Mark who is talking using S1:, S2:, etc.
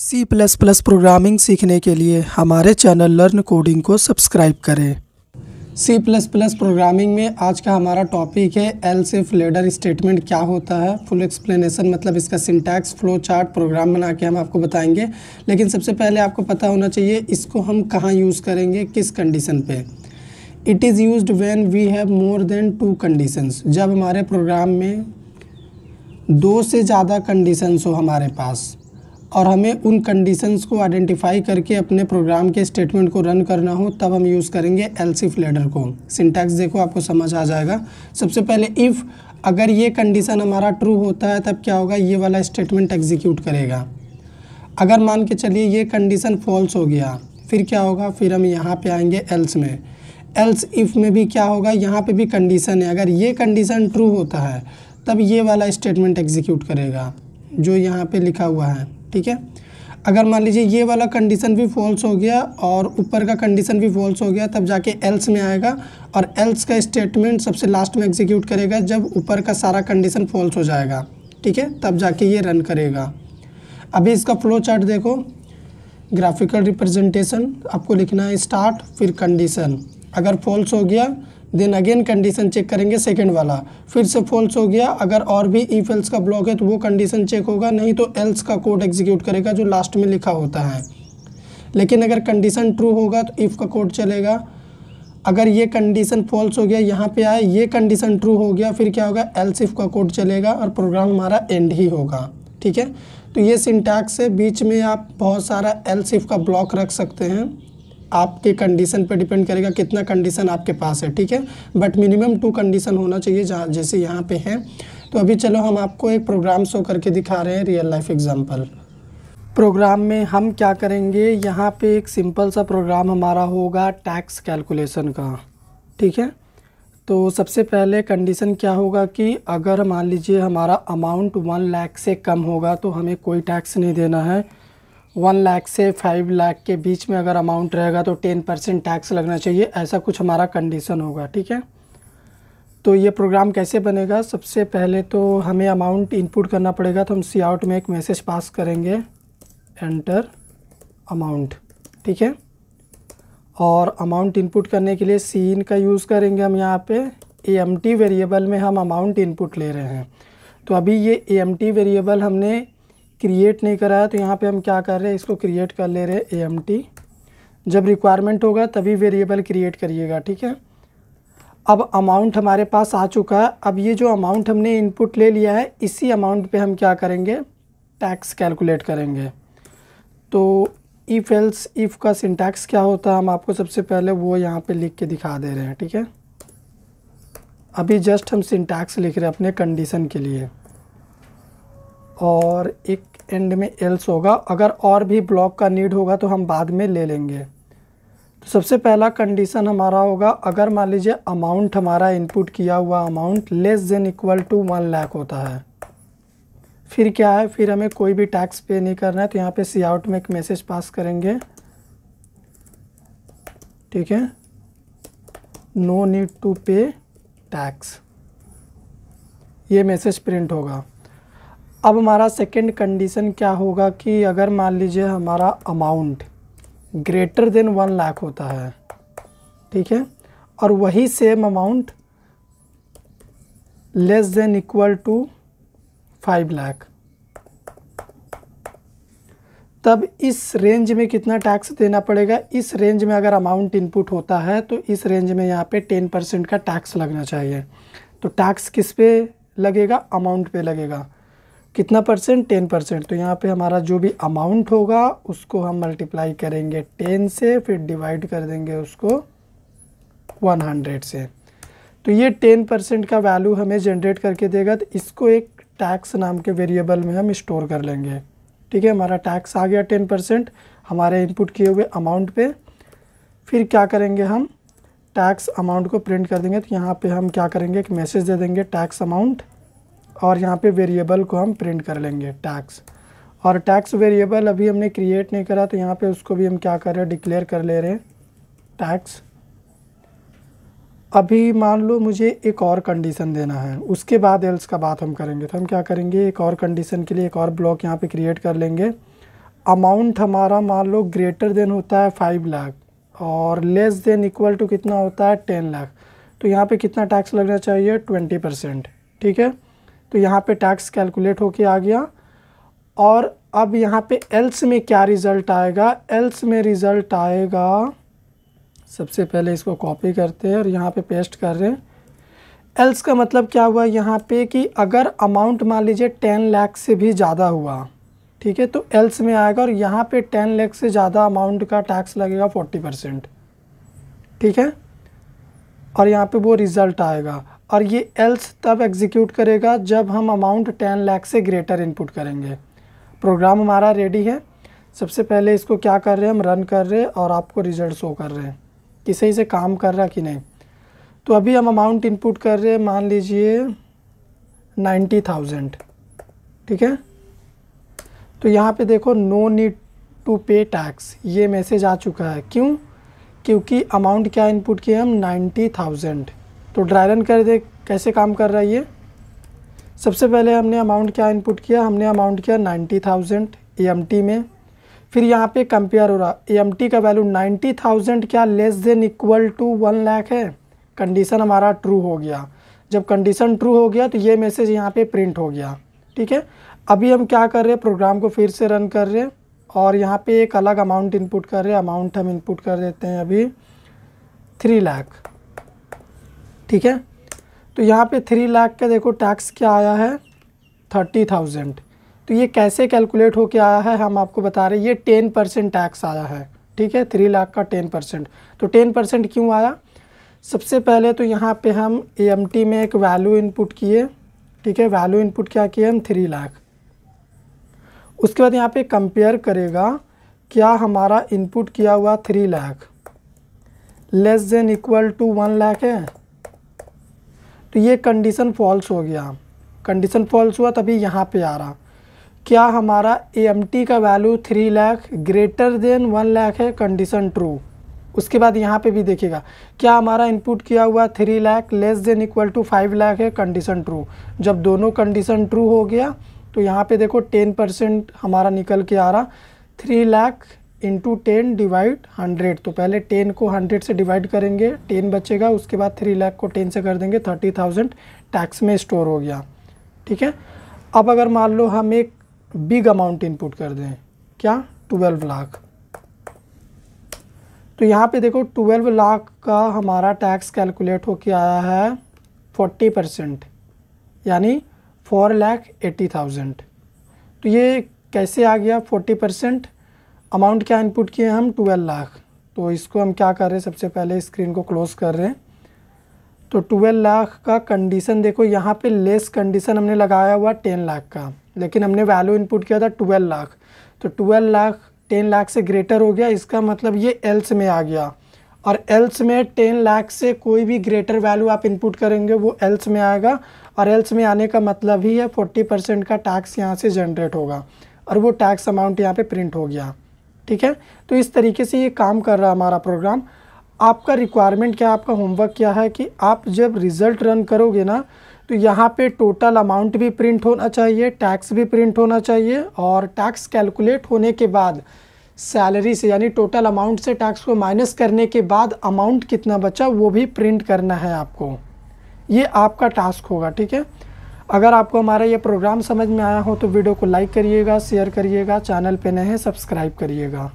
S1: C plus plus programming सीखने के लिए हमारे चैनल लर्न कोडिंग को सब्सक्राइब करें। सी प्लस प्लस प्रोग्रामिंग में आज का हमारा टॉपिक है एल्स इफ लेडर स्टेटमेंट क्या होता है। फुल एक्सप्लेनेशन मतलब इसका सिंटैक्स, फ्लो चार्ट, प्रोग्राम बना के हम आपको बताएंगे। लेकिन सबसे पहले आपको पता होना चाहिए इसको हम कहाँ यूज़ करेंगे, किस कंडीशन पे। It is used when we have more than 2 conditions. जब हमारे प्रोग्राम में 2 से ज़्यादा कंडीशंस हो हमारे पास और हमें उन कंडीशंस को आइडेंटिफाई करके अपने प्रोग्राम के स्टेटमेंट को रन करना हो, तब हम यूज़ करेंगे एल्स इफ लेडर को। सिंटैक्स देखो, आपको समझ आ जाएगा। सबसे पहले इफ़, अगर ये कंडीशन हमारा ट्रू होता है तब क्या होगा, ये वाला स्टेटमेंट एग्जीक्यूट करेगा। अगर मान के चलिए ये कंडीशन फॉल्स हो गया, फिर क्या होगा, फिर हम यहाँ पे आएंगे एल्स में। एल्स इफ़ में भी क्या होगा, यहाँ पे भी कंडीशन है। अगर ये कंडीशन ट्रू होता है तब ये वाला स्टेटमेंट एग्जीक्यूट करेगा जो यहाँ पे लिखा हुआ है, ठीक है। अगर मान लीजिए ये वाला कंडीशन भी फॉल्स हो गया और ऊपर का कंडीशन भी फॉल्स हो गया, तब जाके एल्स में आएगा और एल्स का स्टेटमेंट सबसे लास्ट में एग्जीक्यूट करेगा जब ऊपर का सारा कंडीशन फॉल्स हो जाएगा, ठीक है, तब जाके ये रन करेगा। अभी इसका फ्लो चार्ट देखो, ग्राफिकल रिप्रेजेंटेशन आपको लिखना है स्टार्ट, फिर कंडीशन। अगर फॉल्स हो गया देन अगेन कंडीशन चेक करेंगे सेकंड वाला, फिर से फॉल्स हो गया, अगर और भी इफ एल्स का ब्लॉक है तो वो कंडीशन चेक होगा, नहीं तो एल्स का कोड एग्जीक्यूट करेगा जो लास्ट में लिखा होता है। लेकिन अगर कंडीशन ट्रू होगा तो इफ़ का कोड चलेगा। अगर ये कंडीशन फॉल्स हो गया, यहाँ पे आए, ये कंडीशन ट्रू हो गया, फिर क्या होगा, एल्स इफ का कोड चलेगा और प्रोग्राम हमारा एंड ही होगा, ठीक है। तो ये सिंटैक्स है, बीच में आप बहुत सारा एल्स इफ का ब्लॉक रख सकते हैं। आपके कंडीशन पे डिपेंड करेगा कितना कंडीशन आपके पास है, ठीक है, बट मिनिमम 2 कंडीशन होना चाहिए जहाँ जैसे यहाँ पे है। तो अभी चलो हम आपको एक प्रोग्राम शो करके दिखा रहे हैं, रियल लाइफ एग्जांपल। प्रोग्राम में हम क्या करेंगे, यहाँ पे एक सिंपल सा प्रोग्राम हमारा होगा टैक्स कैलकुलेशन का, ठीक है। तो सबसे पहले कंडीशन क्या होगा कि अगर मान लीजिए हमारा अमाउंट 1 लाख से कम होगा तो हमें कोई टैक्स नहीं देना है। 1 लाख से 5 लाख के बीच में अगर अमाउंट रहेगा तो 10% टैक्स लगना चाहिए, ऐसा कुछ हमारा कंडीशन होगा, ठीक है। तो ये प्रोग्राम कैसे बनेगा, सबसे पहले तो हमें अमाउंट इनपुट करना पड़ेगा। तो हम सी आउट में एक मैसेज पास करेंगे, एंटर अमाउंट, ठीक है। और अमाउंट इनपुट करने के लिए सीन का यूज़ करेंगे हम। यहाँ पे एएमटी वेरिएबल में हम अमाउंट इनपुट ले रहे हैं। तो अभी ये एएमटी वेरिएबल हमने क्रिएट नहीं करा है, तो यहाँ पे हम क्या कर रहे हैं, इसको क्रिएट कर ले रहे हैं एएमटी। जब रिक्वायरमेंट होगा तभी वेरिएबल क्रिएट करिएगा, ठीक है। अब अमाउंट हमारे पास आ चुका है। अब ये जो अमाउंट हमने इनपुट ले लिया है, इसी अमाउंट पे हम क्या करेंगे, टैक्स कैलकुलेट करेंगे। तो इफ़ एल्स इफ़ का सिंटैक्स क्या होता है, हम आपको सबसे पहले वो यहाँ पे लिख के दिखा दे रहे हैं, ठीक है। अभी जस्ट हम सिंटैक्स लिख रहे हैं अपने कंडीशन के लिए, और एक एंड में एल्स होगा। अगर और भी ब्लॉक का नीड होगा तो हम बाद में ले लेंगे। तो सबसे पहला कंडीशन हमारा होगा, अगर मान लीजिए अमाउंट हमारा इनपुट किया हुआ amount less than equal to 1 lakh होता है, फिर क्या है, फिर हमें कोई भी टैक्स पे नहीं करना है। तो यहाँ पे सी आउट में एक मैसेज पास करेंगे, ठीक है, नो नीड टू पे टैक्स, ये मैसेज प्रिंट होगा। अब हमारा सेकंड कंडीशन क्या होगा कि अगर मान लीजिए हमारा अमाउंट ग्रेटर देन 1 लाख होता है, ठीक है, और वही same amount less than equal to 5 lakh, तब इस रेंज में कितना टैक्स देना पड़ेगा। इस रेंज में अगर अमाउंट इनपुट होता है तो इस रेंज में यहाँ पे 10% का टैक्स लगना चाहिए। तो टैक्स किस पे लगेगा, अमाउंट पे लगेगा। कितना परसेंट, 10%। तो यहाँ पे हमारा जो भी अमाउंट होगा उसको हम मल्टीप्लाई करेंगे 10 से, फिर डिवाइड कर देंगे उसको 100 से। तो ये 10% का वैल्यू हमें जनरेट करके देगा। तो इसको एक टैक्स नाम के वेरिएबल में हम स्टोर कर लेंगे, ठीक है। हमारा टैक्स आ गया 10% हमारे इनपुट किए हुए अमाउंट पे। फिर क्या करेंगे, हम टैक्स अमाउंट को प्रिंट कर देंगे। तो यहाँ पे हम क्या करेंगे, एक मैसेज दे देंगे टैक्स अमाउंट, और यहाँ पे वेरिएबल को हम प्रिंट कर लेंगे टैक्स। और टैक्स वेरिएबल अभी हमने क्रिएट नहीं करा, तो यहाँ पे उसको भी हम क्या कर रहे हैं, डिक्लेयर कर ले रहे हैं टैक्स। अभी मान लो मुझे एक और कंडीशन देना है, उसके बाद एल्स का बात हम करेंगे। तो हम क्या करेंगे, एक और कंडीशन के लिए एक और ब्लॉक यहाँ पे क्रिएट कर लेंगे। अमाउंट हमारा मान लो ग्रेटर देन होता है 5 लाख और लेस देन इक्वल टू कितना होता है 10 लाख, तो यहाँ पे कितना टैक्स लगना चाहिए 20%। ठीक है, तो यहाँ पे टैक्स कैलकुलेट होके आ गया। और अब यहाँ पे एल्स में क्या रिज़ल्ट आएगा, एल्स में रिज़ल्ट आएगा, सबसे पहले इसको कॉपी करते हैं और यहाँ पे पेस्ट कर रहे हैं। एल्स का मतलब क्या हुआ यहाँ पे कि अगर अमाउंट मान लीजिए 10 लाख से भी ज़्यादा हुआ, ठीक है, तो एल्स में आएगा और यहाँ पे 10 लाख से ज़्यादा अमाउंट का टैक्स लगेगा 40%। ठीक है, और यहाँ पे वो रिज़ल्ट आएगा। और ये एल्स तब एग्जीक्यूट करेगा जब हम अमाउंट 10 लाख से ग्रेटर इनपुट करेंगे। प्रोग्राम हमारा रेडी है। सबसे पहले इसको क्या कर रहे हैं, हम रन कर रहे हैं और आपको रिज़ल्ट शो कर रहे हैं कि सही से काम कर रहा कि नहीं। तो अभी हम अमाउंट इनपुट कर रहे हैं, मान लीजिए 90,000। ठीक है, तो यहाँ पे देखो नो नीड टू पे टैक्स, ये मैसेज आ चुका है। क्यों, क्योंकि अमाउंट क्या इनपुट किया हम 90,000। तो ड्राई रन कर दे, कैसे काम कर रहा है ये। सबसे पहले हमने अमाउंट क्या इनपुट किया, हमने अमाउंट किया 90,000 AMT में। फिर यहाँ पे कंपेयर हो रहा, AMT का वैल्यू 90,000 क्या less than equal to 1 lakh है। कंडीशन हमारा ट्रू हो गया। जब कंडीशन ट्रू हो गया तो ये मैसेज यहाँ पे प्रिंट हो गया। ठीक है, अभी हम क्या कर रहे हैं, प्रोग्राम को फिर से रन कर रहे हैं और यहाँ पे एक अलग अमाउंट इनपुट कर रहे हैं। अमाउंट हम इनपुट कर देते हैं अभी 3 लाख। ठीक है, तो यहाँ पे 3 लाख का देखो टैक्स क्या आया है 30,000। तो ये कैसे कैलकुलेट होके आया है हम आपको बता रहे हैं। ये 10% टैक्स आया है। ठीक है, 3 लाख का 10%। तो 10% क्यों आया, सबसे पहले तो यहाँ पे हम AMT में एक वैल्यू इनपुट किए। ठीक है, वैल्यू इनपुट क्या किए हम 3 लाख। उसके बाद यहाँ पे कंपेयर करेगा क्या हमारा इनपुट किया हुआ 3 lakh less than equal to 1 lakh है। तो ये कंडीशन फॉल्स हो गया। कंडीशन फॉल्स हुआ तभी यहाँ पे आ रहा क्या हमारा AMT का value 3 lakh greater than 1 lakh है, कंडीशन ट्रू। उसके बाद यहाँ पे भी देखिएगा क्या हमारा इनपुट किया हुआ 3 lakh less than equal to 5 lakh है, कंडीशन ट्रू। जब दोनों कंडीशन ट्रू हो गया तो यहाँ पे देखो 10% हमारा निकल के आ रहा। 3 लाख इंटू 10 डिवाइड 100, तो पहले 10 को 100 से डिवाइड करेंगे, 10 बचेगा। उसके बाद 3 लाख को 10 से कर देंगे, 30,000 टैक्स में स्टोर हो गया। ठीक है, अब अगर मान लो हम एक बिग अमाउंट इनपुट कर दें, क्या 12 लाख, तो यहाँ पे देखो 12 लाख का हमारा टैक्स कैलकुलेट होके आया है 40%, यानी 4,80,000। तो ये कैसे आ गया 40%। अमाउंट क्या इनपुट किए हम 12 लाख। तो इसको हम क्या कर रहे हैं, सबसे पहले स्क्रीन को क्लोज कर रहे हैं। तो 12 लाख का कंडीशन देखो यहाँ पे लेस कंडीशन हमने लगाया हुआ 10 लाख का, लेकिन हमने वैल्यू इनपुट किया था 12 लाख। तो 12 लाख 10 लाख से ग्रेटर हो गया, इसका मतलब ये एल्स में आ गया। और एल्स में 10 लाख से कोई भी ग्रेटर वैल्यू आप इनपुट करेंगे वो एल्स में आएगा। और एल्स में आने का मतलब ही है 40% का टैक्स यहाँ से जनरेट होगा और वो टैक्स अमाउंट यहाँ पे प्रिंट हो गया। ठीक है, तो इस तरीके से ये काम कर रहा है हमारा प्रोग्राम। आपका रिक्वायरमेंट क्या है, आपका होमवर्क क्या है कि आप जब रिज़ल्ट रन करोगे ना तो यहाँ पे टोटल अमाउंट भी प्रिंट होना चाहिए, टैक्स भी प्रिंट होना चाहिए, और टैक्स कैलकुलेट होने के बाद सैलरी से यानी टोटल अमाउंट से टैक्स को माइनस करने के बाद अमाउंट कितना बचा वो भी प्रिंट करना है आपको। ये आपका टास्क होगा। ठीक है, अगर आपको हमारा ये प्रोग्राम समझ में आया हो तो वीडियो को लाइक करिएगा, शेयर करिएगा, चैनल पे नए हैं सब्सक्राइब करिएगा।